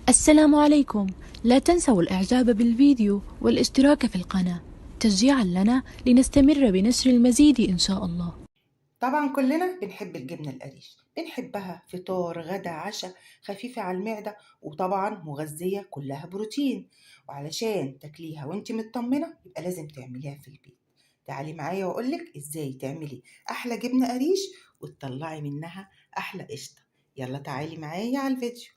السلام عليكم. لا تنسوا الإعجاب بالفيديو والاشتراك في القناة تشجيعا لنا لنستمر بنشر المزيد إن شاء الله. طبعا كلنا بنحب الجبنة القريش، بنحبها فطار غدا عشاء، خفيفة على المعدة وطبعا مغذية كلها بروتين. وعلشان تاكليها وانت مطمنة يبقى لازم تعمليها في البيت. تعالي معايا واقولك ازاي تعملي احلى جبنة قريش وتطلعي منها احلى قشطة. يلا تعالي معايا على الفيديو.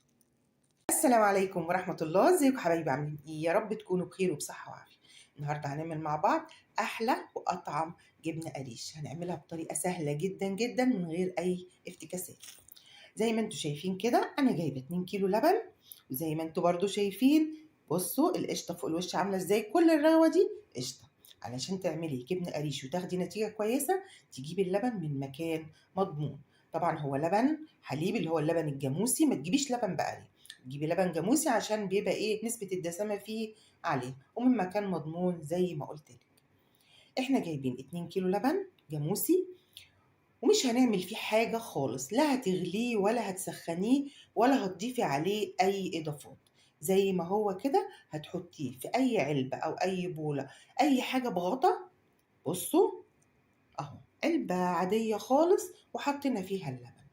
السلام عليكم ورحمة الله، ازيكم حبايبي، عاملين ايه؟ يا رب تكونوا بخير وبصحة وعافية. النهاردة هنعمل مع بعض أحلى وأطعم جبنة قريش، هنعملها بطريقة سهلة جدا جدا من غير أي افتكاسات. زي ما انتوا شايفين كده أنا جايبة 2 كيلو لبن، وزي ما انتوا برضو شايفين بصوا القشطة فوق الوش عاملة ازاي، كل الرغوة دي قشطة. علشان تعملي جبنة قريش وتاخدي نتيجة كويسة تجيبي اللبن من مكان مضمون. طبعا هو لبن حليب اللي هو اللبن الجاموسي، ما تجيبيش لبن بقري، تجيبي لبن جاموسي عشان بيبقى ايه نسبة الدسامة فيه عالية، ومن مكان مضمون زي ما قلت لك. احنا جايبين 2 كيلو لبن جاموسي، ومش هنعمل فيه حاجة خالص، لا هتغليه ولا هتسخنيه ولا هتضيفي عليه أي إضافات. زي ما هو كده هتحطيه في أي علبة أو أي بولة، أي حاجة بغطا. بصوا أهو علبة عادية خالص وحطينا فيها اللبن،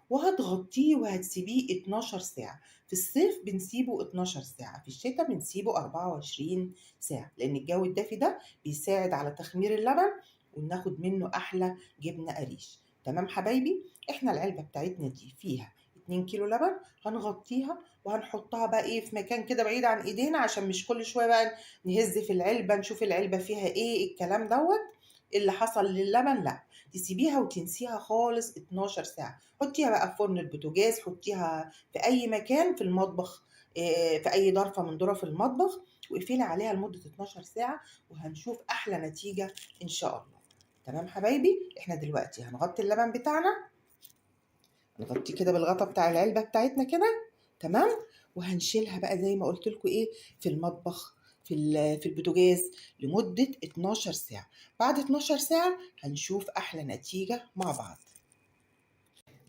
وهتغطيه وهتسيبيه 12 ساعة. في الصيف بنسيبه 12 ساعة، في الشتاء بنسيبه 24 ساعة، لأن الجو الدافي ده بيساعد على تخمير اللبن وناخد منه أحلى جبنة قريش. تمام حبايبي، احنا العلبة بتاعتنا دي فيها 2 كيلو لبن، هنغطيها وهنحطها بقى ايه في مكان كده بعيد عن ايدينا، عشان مش كل شوية بقى نهز في العلبة نشوف العلبة فيها ايه الكلام دوت اللي حصل للبن. لا، تسيبيها وتنسيها خالص 12 ساعة. حطيها بقى في فرن البوتاجاز، حطيها في أي مكان في المطبخ، في أي ضرفة من ظرف المطبخ، واقفلي عليها لمدة 12 ساعة وهنشوف أحلى نتيجة إن شاء الله. تمام حبايبي، إحنا دلوقتي هنغطي اللبن بتاعنا، نغطيه كده بالغطا بتاع العلبة بتاعتنا كده. تمام، وهنشيلها بقى زي ما قلت لكم إيه في المطبخ في البوتاجاز لمدة 12 ساعة. بعد 12 ساعة هنشوف أحلى نتيجة مع بعض.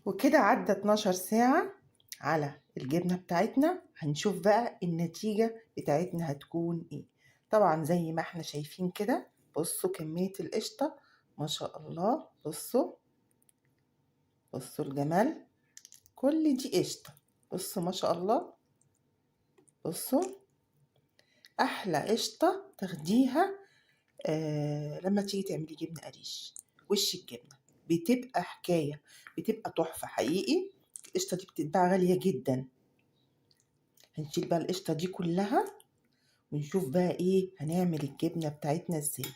وكده عدى 12 ساعة على الجبنة بتاعتنا، هنشوف بقى النتيجة بتاعتنا هتكون ايه. طبعا زي ما احنا شايفين كده، بصوا كمية القشطة ما شاء الله، بصوا بصوا الجمال، كل دي قشطة، بصوا ما شاء الله. بصوا احلى قشطة تاخديها لما تيجي تعملي جبنة قريش. وش الجبنة بتبقى حكاية، بتبقى تحفة حقيقي. القشطة دي بتتباع غالية جدا. هنشيل بقى القشطة دي كلها ونشوف بقى ايه هنعمل الجبنة بتاعتنا ازاي.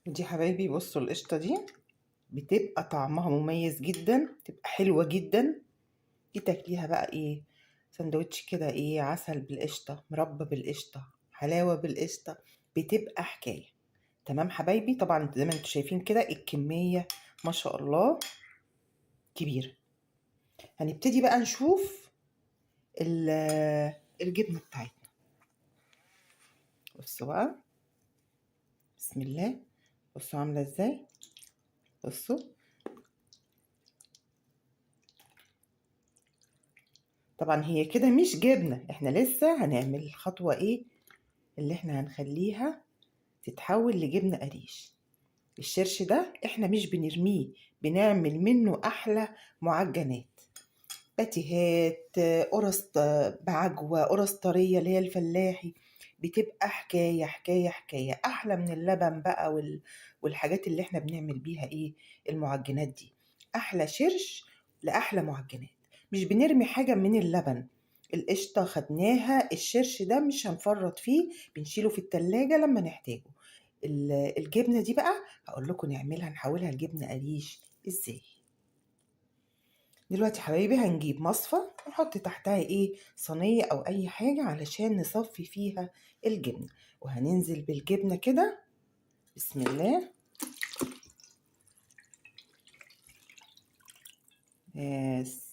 ودي حبايبي بصوا القشطة دي بتبقى طعمها مميز جدا، بتبقى حلوة جدا. دي تاكليها بقى ايه سندوتش كده، ايه عسل بالقشطة، مربى بالقشطة، حلاوة بالقشطة، بتبقى حكاية. تمام حبايبي، طبعا زي ما انتوا شايفين كده الكمية ما شاء الله كبيرة. هنبتدي بقى نشوف الجبنة بتاعتنا. بصوا بقى، بسم الله، بصوا عاملة ازاي، بصوا. طبعا هي كده مش جبنة، احنا لسه هنعمل الخطوة ايه اللي احنا هنخليها تتحول لجبنة قريش. الشرش ده احنا مش بنرميه، بنعمل منه احلى معجنات، باتيهات، قرص بعجوة، قرص طرية اللي هي الفلاحي، بتبقى حكاية حكاية حكاية، أحلى من اللبن بقى والحاجات اللي احنا بنعمل بيها ايه المعجنات دي. أحلى شرش لأحلى معجنات، مش بنرمي حاجة من اللبن. القشطة خدناها، الشرش ده مش هنفرط فيه، بنشيله في التلاجة لما نحتاجه. الجبنة دي بقى هقول لكم نعملها، نحولها لجبنة قريش ازاي. دلوقتي حبايبي هنجيب مصفى ونحط تحتها ايه صينية او اي حاجة علشان نصفي فيها الجبنة، وهننزل بالجبنة كده بسم الله. بس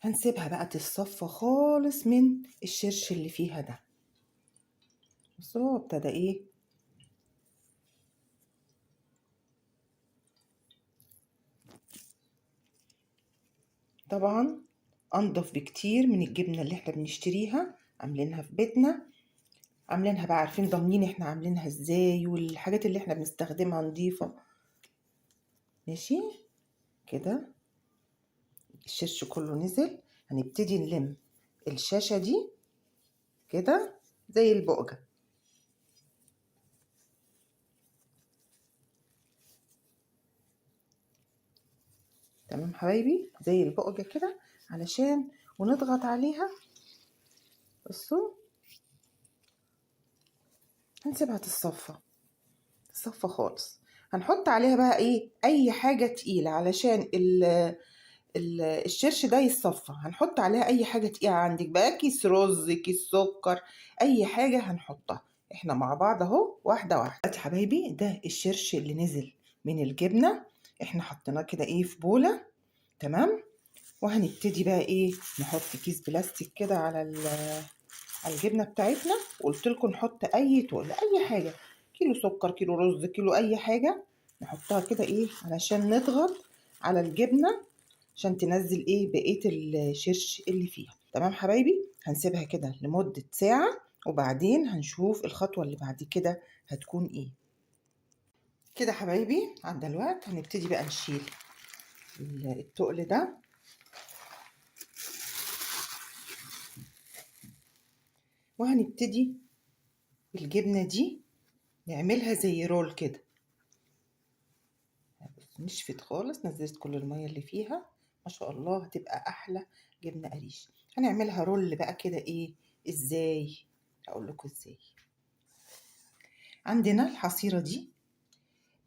هنسيبها بقى تتصفى خالص من الشرش اللي فيها ده. بصوا ابتدى ايه طبعا انضف بكتير من الجبنة اللي احنا بنشتريها عاملينها في بيتنا، عاملينها بقى عارفين ضامنين احنا عاملينها ازاي، والحاجات اللي احنا بنستخدمها نضيفة. ماشي كده الشش كله نزل. هنبتدي نلم الشاشة دي كده زي البقجة. تمام حبايبي، زي البقجة كده علشان ونضغط عليها. بصوا هنسيبها تتصفى خالص. هنحط عليها بقى ايه اي حاجة تقيلة علشان الشرش ده يتصفى. هنحط عليها اي حاجة تقيلة عندك بقى، كيس رز، كيس سكر، اي حاجة هنحطها احنا مع بعض اهو واحدة واحدة. دلوقتي حبايبي ده الشرش اللي نزل من الجبنة، احنا حطيناه كده ايه في بولة. تمام. وهنبتدي بقى ايه نحط كيس بلاستيك كده على الجبنة بتاعتنا. وقلت لكم نحط اي تقل اي حاجة، كيلو سكر، كيلو رز، كيلو اي حاجة، نحطها كده ايه علشان نضغط على الجبنة عشان تنزل ايه بقية الشرش اللي فيها. تمام حبايبي، هنسيبها كده لمدة ساعة وبعدين هنشوف الخطوة اللي بعد كده هتكون ايه. كده حبايبي عدى الوقت، هنبتدي بقى نشيل التقل ده. وهنبتدي الجبنة دي نعملها زي رول كده. نشفت خالص، نزلت كل المية اللي فيها، ما شاء الله هتبقى احلى جبنة قريش. هنعملها رول بقى كده ايه ازاي، هقول لكم ازاي. عندنا الحصيرة دي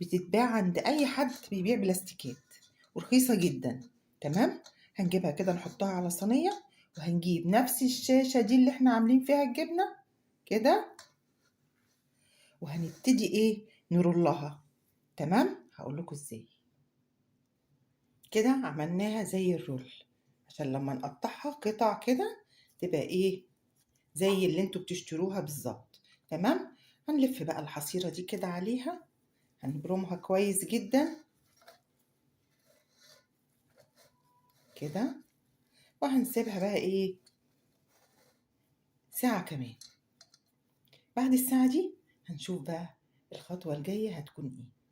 بتتباع عند اي حد بيبيع بلاستيكات ورخيصة جدا. تمام. هنجيبها كده نحطها على صينية، وهنجيب نفس الشاشة دي اللي احنا عاملين فيها الجبنة كده، وهنبتدي ايه نرولها. تمام، هقول لكم ازاي. كده عملناها زي الرول عشان لما نقطعها قطع كده تبقى ايه زي اللي انتوا بتشتروها بالظبط. تمام. هنلف بقى الحصيرة دي كده عليها، هنبرمها كويس جدا كده، وهنسيبها بقى ايه ساعة كمان. بعد الساعة دي هنشوف بقى الخطوة الجاية هتكون ايه.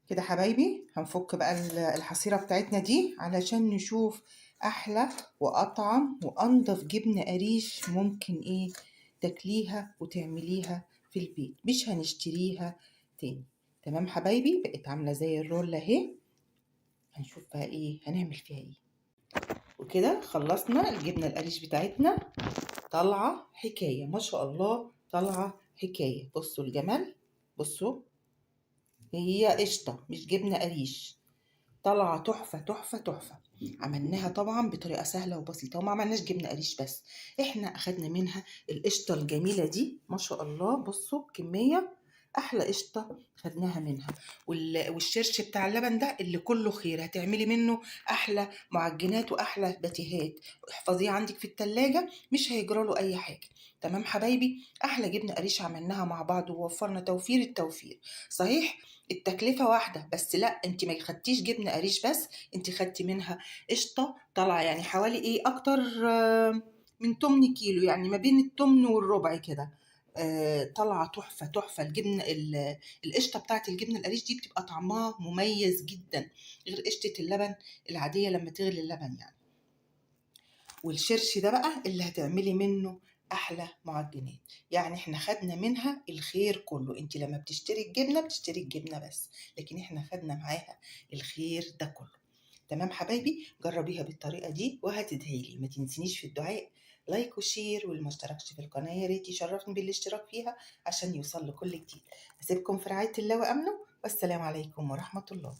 كده حبايبي هنفك بقى الحصيرة بتاعتنا دي علشان نشوف احلى واطعم وانضف جبنة قريش ممكن ايه تاكليها وتعمليها في البيت، مش هنشتريها تاني. تمام حبايبي، بقت عاملة زي الرول اهي. هنشوف بقى ايه هنعمل فيها ايه. وكده خلصنا الجبنة القريش بتاعتنا، طالعة حكاية ما شاء الله، طالعة حكاية. بصوا الجمال، بصوا هي قشطة مش جبنة قريش، طالعة تحفة تحفة تحفة. عملناها طبعا بطريقة سهلة وبسيطة، وما عملناش جبنة قريش بس، احنا اخدنا منها القشطة الجميلة دي ما شاء الله. بصوا كمية احلى قشطة خدناها منها، والشرش بتاع اللبن ده اللي كله خير، هتعملي منه احلى معجنات واحلى باتيهات. احفظيه عندك في التلاجة مش هيجراله اي حاجة. تمام حبايبي، احلى جبنة قريش عملناها مع بعض ووفرنا توفير التوفير. صحيح التكلفة واحدة بس لا، انت ما خدتيش جبنة قريش بس، انت خدتي منها قشطة طالعة يعني حوالي ايه اكتر من 8 كيلو، يعني ما بين التمن والربع كده. طالعة تحفة تحفة. الجبنة القشطة بتاعت الجبنة القريش دي بتبقى طعمها مميز جدا غير قشطة اللبن العادية لما تغلي اللبن يعني. والشرش ده بقى اللي هتعملي منه احلى معجنات. يعني احنا خدنا منها الخير كله، انت لما بتشتري الجبنه بتشتري الجبنه بس، لكن احنا خدنا معاها الخير ده كله. تمام حبايبي، جربيها بالطريقه دي وهتدعيلي. ما تنسينيش في الدعاء لايك وشير، واللي ما اشتركش في القناه يا ريت يشرفني بالاشتراك فيها عشان يوصل لكل جديد. اسيبكم في رعايه الله وامنه، والسلام عليكم ورحمه الله.